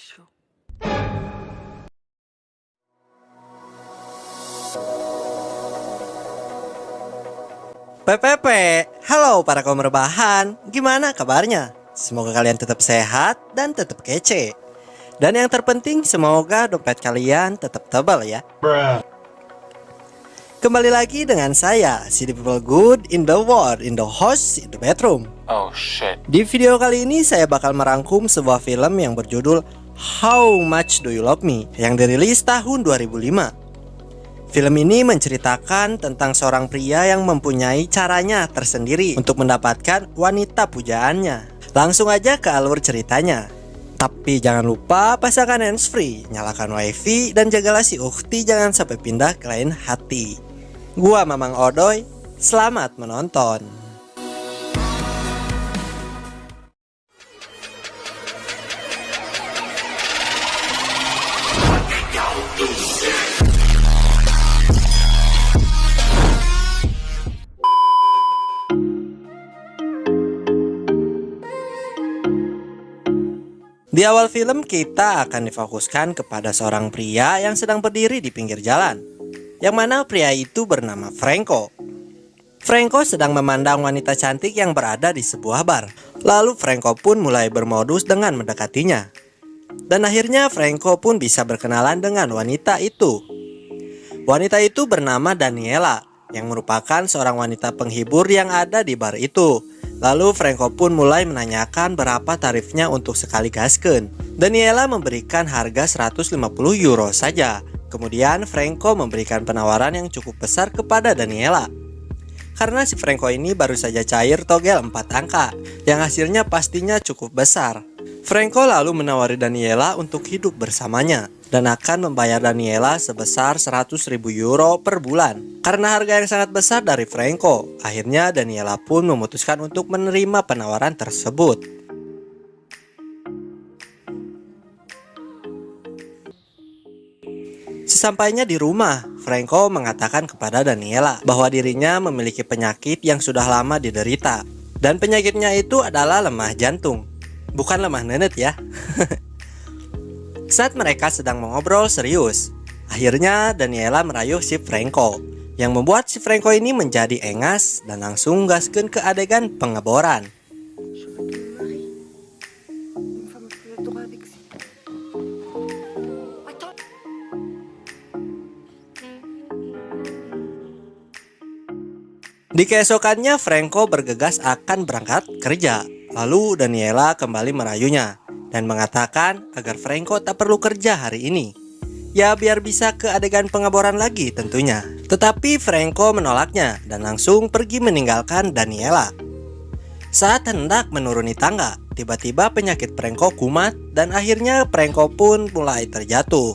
show. PPP, halo para kaum rebahan, gimana kabarnya? Semoga kalian tetap sehat dan tetap kece. Dan yang terpenting semoga dompet kalian tetap tebal ya. Kembali lagi dengan saya, City People Good in the World, in the House, in the Bedroom. Oh shit. Di video kali ini saya bakal merangkum sebuah film yang berjudul How Much Do You Love Me yang dirilis tahun 2005. Film ini menceritakan tentang seorang pria yang mempunyai caranya tersendiri untuk mendapatkan wanita pujaannya. Langsung aja ke alur ceritanya. Tapi jangan lupa pasangkan handsfree, nyalakan wifi, dan jagalah si Ukti jangan sampai pindah ke lain hati. Gua Mamang Odoy, selamat menonton. Di awal film kita akan difokuskan kepada seorang pria yang sedang berdiri di pinggir jalan, yang mana pria itu bernama Franco. Franco sedang memandang wanita cantik yang berada di sebuah bar. Lalu Franco pun mulai bermodus dengan mendekatinya. Dan akhirnya Franco pun bisa berkenalan dengan wanita itu. Wanita itu bernama Daniela, yang merupakan seorang wanita penghibur yang ada di bar itu. Lalu Franco pun mulai menanyakan berapa tarifnya untuk sekali gaskeun. Daniela memberikan harga 150 euro saja. Kemudian Franco memberikan penawaran yang cukup besar kepada Daniela. Karena si Franco ini baru saja cair togel 4 angka, yang hasilnya pastinya cukup besar. Franco lalu menawari Daniela untuk hidup bersamanya dan akan membayar Daniela sebesar 100.000 euro per bulan. Karena harga yang sangat besar dari Franco, akhirnya Daniela pun memutuskan untuk menerima penawaran tersebut. Sesampainya di rumah, Franco mengatakan kepada Daniela bahwa dirinya memiliki penyakit yang sudah lama diderita. Dan penyakitnya itu adalah lemah jantung. Bukan lemah nenet ya. Saat mereka sedang mengobrol serius, akhirnya Daniela merayu si Franco, yang membuat si Franco ini menjadi engas dan langsung gaskeun ke adegan pengeboran. Di keesokannya Franco bergegas akan berangkat kerja. Lalu Daniela kembali merayunya dan mengatakan agar Franco tak perlu kerja hari ini. Ya biar bisa ke adegan pengeboran lagi tentunya. Tetapi Franco menolaknya dan langsung pergi meninggalkan Daniela. Saat hendak menuruni tangga, tiba-tiba penyakit Franco kumat dan akhirnya Franco pun mulai terjatuh.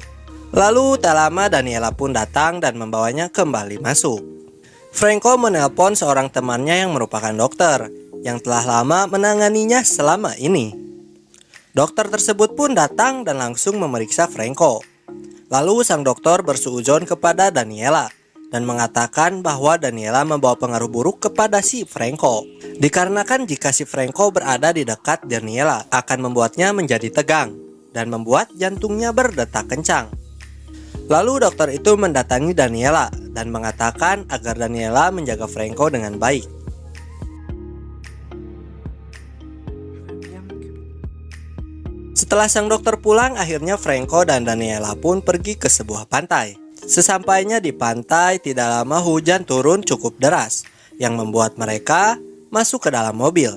Lalu tak lama Daniela pun datang dan membawanya kembali masuk. Franco menelpon seorang temannya yang merupakan dokter yang telah lama menanganinya selama ini. Dokter tersebut pun datang dan langsung memeriksa Franco. Lalu sang dokter bersuudzon kepada Daniela dan mengatakan bahwa Daniela membawa pengaruh buruk kepada si Franco. Dikarenakan jika si Franco berada di dekat Daniela akan membuatnya menjadi tegang dan membuat jantungnya berdetak kencang. Lalu dokter itu mendatangi Daniela dan mengatakan agar Daniela menjaga Franco dengan baik. Setelah sang dokter pulang, akhirnya Franco dan Daniela pun pergi ke sebuah pantai. Sesampainya di pantai, tidak lama hujan turun cukup deras, yang membuat mereka masuk ke dalam mobil.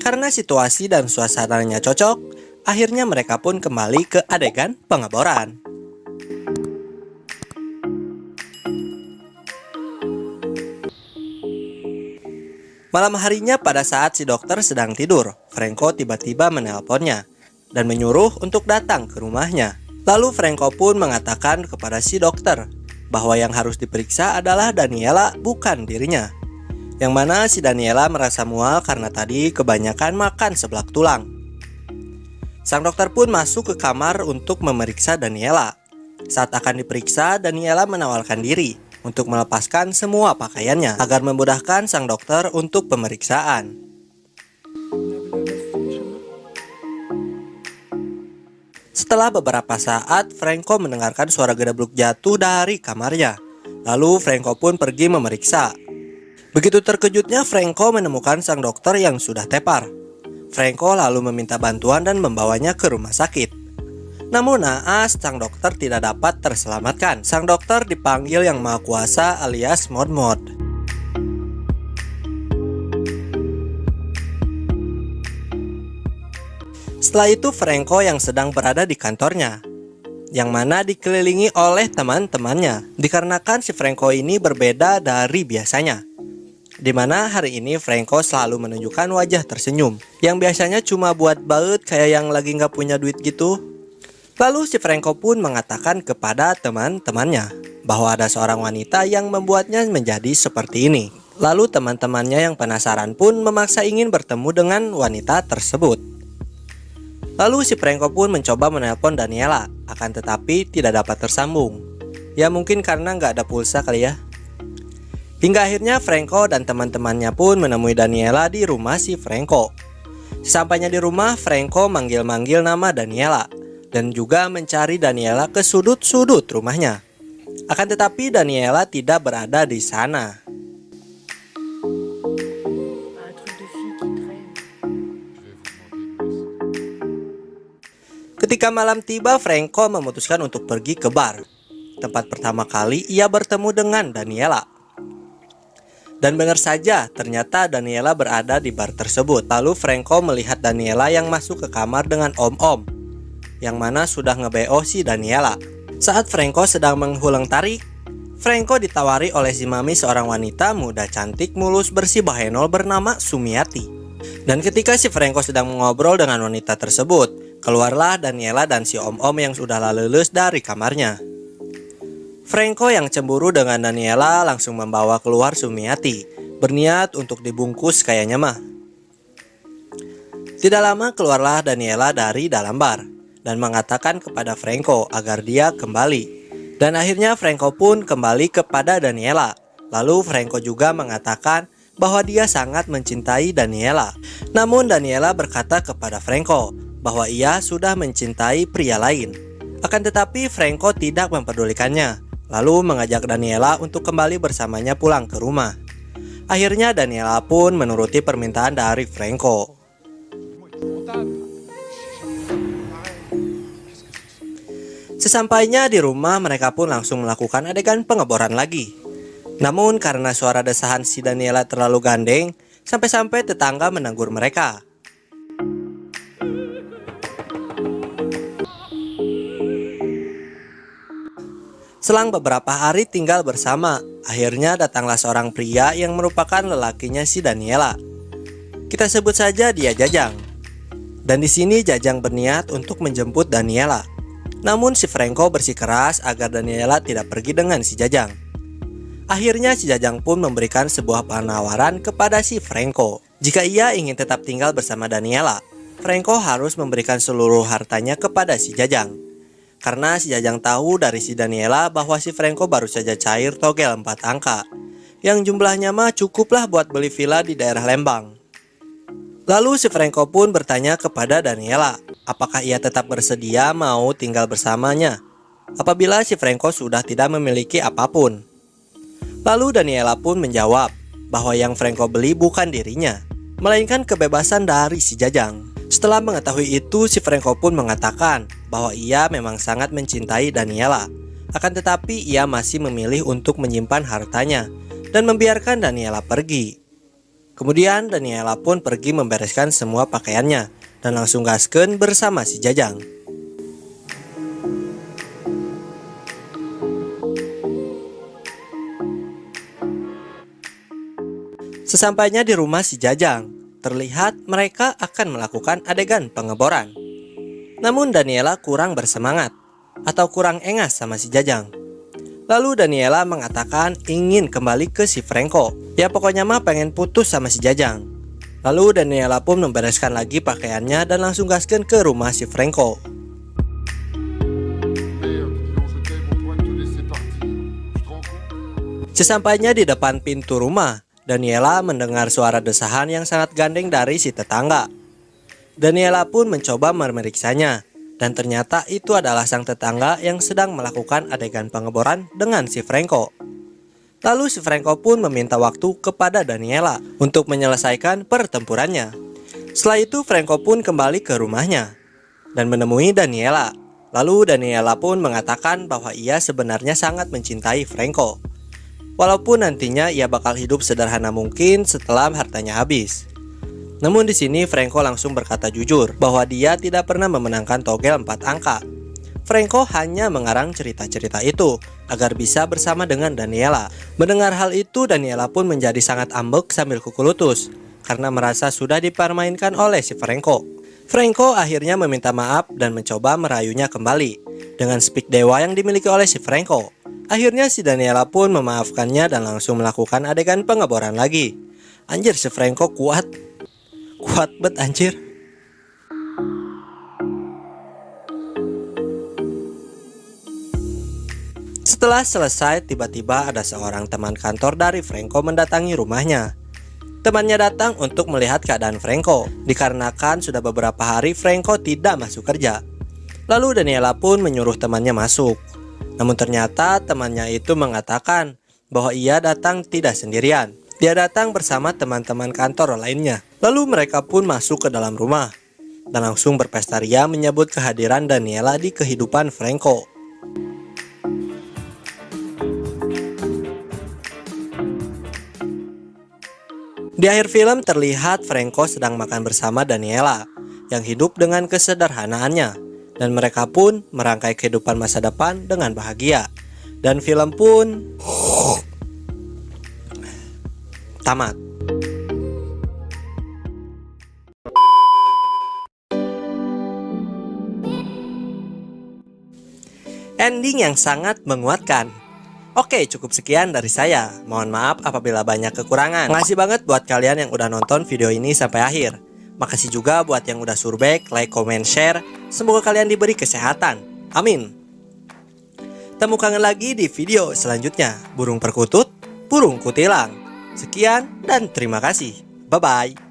Karena situasi dan suasananya cocok, akhirnya mereka pun kembali ke adegan pengeboran. Malam harinya pada saat si dokter sedang tidur, Franco tiba-tiba menelponnya dan menyuruh untuk datang ke rumahnya. Lalu Franco pun mengatakan kepada si dokter bahwa yang harus diperiksa adalah Daniela, bukan dirinya. Yang mana si Daniela merasa mual karena tadi kebanyakan makan seblak tulang. Sang dokter pun masuk ke kamar untuk memeriksa Daniela. Saat akan diperiksa, Daniela menawarkan diri untuk melepaskan semua pakaiannya agar memudahkan sang dokter untuk pemeriksaan. Setelah beberapa saat, Franco mendengarkan suara gedebluk jatuh dari kamarnya. Lalu Franco pun pergi memeriksa. Begitu terkejutnya, Franco menemukan sang dokter yang sudah tepar. Franco lalu meminta bantuan dan membawanya ke rumah sakit. Namun naas, sang dokter tidak dapat terselamatkan. Sang dokter dipanggil Yang Maha Kuasa alias Mod-Mod. Setelah itu Franco yang sedang berada di kantornya, yang mana dikelilingi oleh teman-temannya. Dikarenakan si Franco ini berbeda dari biasanya, dimana hari ini Franco selalu menunjukkan wajah tersenyum, yang biasanya cuma buat baut kayak yang lagi nggak punya duit gitu. Lalu si Franco pun mengatakan kepada teman-temannya bahwa ada seorang wanita yang membuatnya menjadi seperti ini. Lalu teman-temannya yang penasaran pun memaksa ingin bertemu dengan wanita tersebut. Lalu si Franco pun mencoba menelpon Daniela, akan tetapi tidak dapat tersambung. Ya mungkin karena nggak ada pulsa kali ya. Hingga akhirnya Franco dan teman-temannya pun menemui Daniela di rumah si Franco. Sesampainya di rumah, Franco manggil-manggil nama Daniela dan juga mencari Daniela ke sudut-sudut rumahnya. Akan tetapi Daniela tidak berada di sana. Ketika malam tiba, Franco memutuskan untuk pergi ke bar. Tempat pertama kali ia bertemu dengan Daniela. Dan benar saja, ternyata Daniela berada di bar tersebut. Lalu Franco melihat Daniela yang masuk ke kamar dengan om-om, yang mana sudah nge-BO si Daniela. Saat Franco sedang menghulang tarik, Franco ditawari oleh si Mami, seorang wanita muda cantik mulus bersih bahenol bernama Sumiati. Dan ketika si Franco sedang mengobrol dengan wanita tersebut, keluarlah Daniela dan si om-om yang sudah lulus dari kamarnya. Franco yang cemburu dengan Daniela langsung membawa keluar Sumiati, berniat untuk dibungkus kayaknya mah. Tidak lama keluarlah Daniela dari dalam bar dan mengatakan kepada Franco agar dia kembali. Dan akhirnya Franco pun kembali kepada Daniela. Lalu Franco juga mengatakan bahwa dia sangat mencintai Daniela. Namun Daniela berkata kepada Franco bahwa ia sudah mencintai pria lain. Akan tetapi Franco tidak memperdulikannya, lalu mengajak Daniela untuk kembali bersamanya pulang ke rumah. Akhirnya Daniela pun menuruti permintaan dari Franco. Sesampainya di rumah, mereka pun langsung melakukan adegan pengeboran lagi. Namun karena suara desahan si Daniela terlalu gandeng, sampai-sampai tetangga menegur mereka. Selang beberapa hari tinggal bersama, akhirnya datanglah seorang pria yang merupakan lelakinya si Daniela. Kita sebut saja dia Jajang. Dan di sini Jajang berniat untuk menjemput Daniela. Namun si Franco bersikeras agar Daniela tidak pergi dengan si Jajang. Akhirnya si Jajang pun memberikan sebuah penawaran kepada si Franco. Jika ia ingin tetap tinggal bersama Daniela, Franco harus memberikan seluruh hartanya kepada si Jajang. Karena si Jajang tahu dari si Daniela bahwa si Franco baru saja cair togel 4 angka, yang jumlahnya mah cukuplah buat beli villa di daerah Lembang. Lalu si Franco pun bertanya kepada Daniela, apakah ia tetap bersedia mau tinggal bersamanya apabila si Franco sudah tidak memiliki apapun. Lalu Daniela pun menjawab bahwa yang Franco beli bukan dirinya, melainkan kebebasan dari si Jajang. Setelah mengetahui itu, si Franco pun mengatakan bahwa ia memang sangat mencintai Daniela. Akan tetapi ia masih memilih untuk menyimpan hartanya dan membiarkan Daniela pergi. Kemudian Daniela pun pergi membereskan semua pakaiannya dan langsung gaskeun bersama si Jajang. Sesampainya di rumah si Jajang, terlihat mereka akan melakukan adegan pengeboran. Namun Daniela kurang bersemangat atau kurang engas sama si Jajang. Lalu Daniela mengatakan ingin kembali ke si Franco. Ya pokoknya mah pengen putus sama si Jajang. Lalu Daniela pun membereskan lagi pakaiannya dan langsung gaskeun ke rumah si Franco. Sesampainya di depan pintu rumah, Daniela mendengar suara desahan yang sangat gandeng dari si tetangga. Daniela pun mencoba memeriksanya Dan ternyata itu adalah sang tetangga yang sedang melakukan adegan pengeboran dengan si Franco. Lalu si Franco pun meminta waktu kepada Daniela untuk menyelesaikan pertempurannya. Setelah itu Franco pun kembali ke rumahnya dan menemui Daniela. Lalu Daniela pun mengatakan bahwa ia sebenarnya sangat mencintai Franco, walaupun nantinya ia bakal hidup sederhana mungkin setelah hartanya habis. Namun di sini Franco langsung berkata jujur bahwa dia tidak pernah memenangkan togel 4 angka. Franco hanya mengarang cerita-cerita itu agar bisa bersama dengan Daniela. Mendengar hal itu, Daniela pun menjadi sangat ambek sambil kuku lutus karena merasa sudah dipermainkan oleh si Franco. Franco akhirnya meminta maaf dan mencoba merayunya kembali dengan speak dewa yang dimiliki oleh si Franco. Akhirnya si Daniela pun memaafkannya dan langsung melakukan adegan pengeboran lagi. Anjir, si Franco kuat bet anjir. Setelah selesai, tiba-tiba ada seorang teman kantor dari Franco mendatangi rumahnya. Temannya datang untuk melihat keadaan Franco, dikarenakan sudah beberapa hari Franco tidak masuk kerja. Lalu Daniela pun menyuruh temannya masuk. Namun ternyata temannya itu mengatakan bahwa ia datang tidak sendirian. Dia datang bersama teman-teman kantor lainnya. Lalu mereka pun masuk ke dalam rumah dan langsung berpesta ria menyambut kehadiran Daniela di kehidupan Franco. Di akhir film terlihat Franco sedang makan bersama Daniela yang hidup dengan kesederhanaannya, dan mereka pun merangkai kehidupan masa depan dengan bahagia. Dan film pun tamat. Ending yang sangat menguatkan. Oke, cukup sekian dari saya. Mohon maaf apabila banyak kekurangan. Makasih banget buat kalian yang udah nonton video ini sampai akhir. Makasih juga buat yang udah surbek, like, comment, share. Semoga kalian diberi kesehatan. Amin. Temu kangen lagi di video selanjutnya. Burung perkutut, burung kutilang. Sekian dan terima kasih. Bye-bye.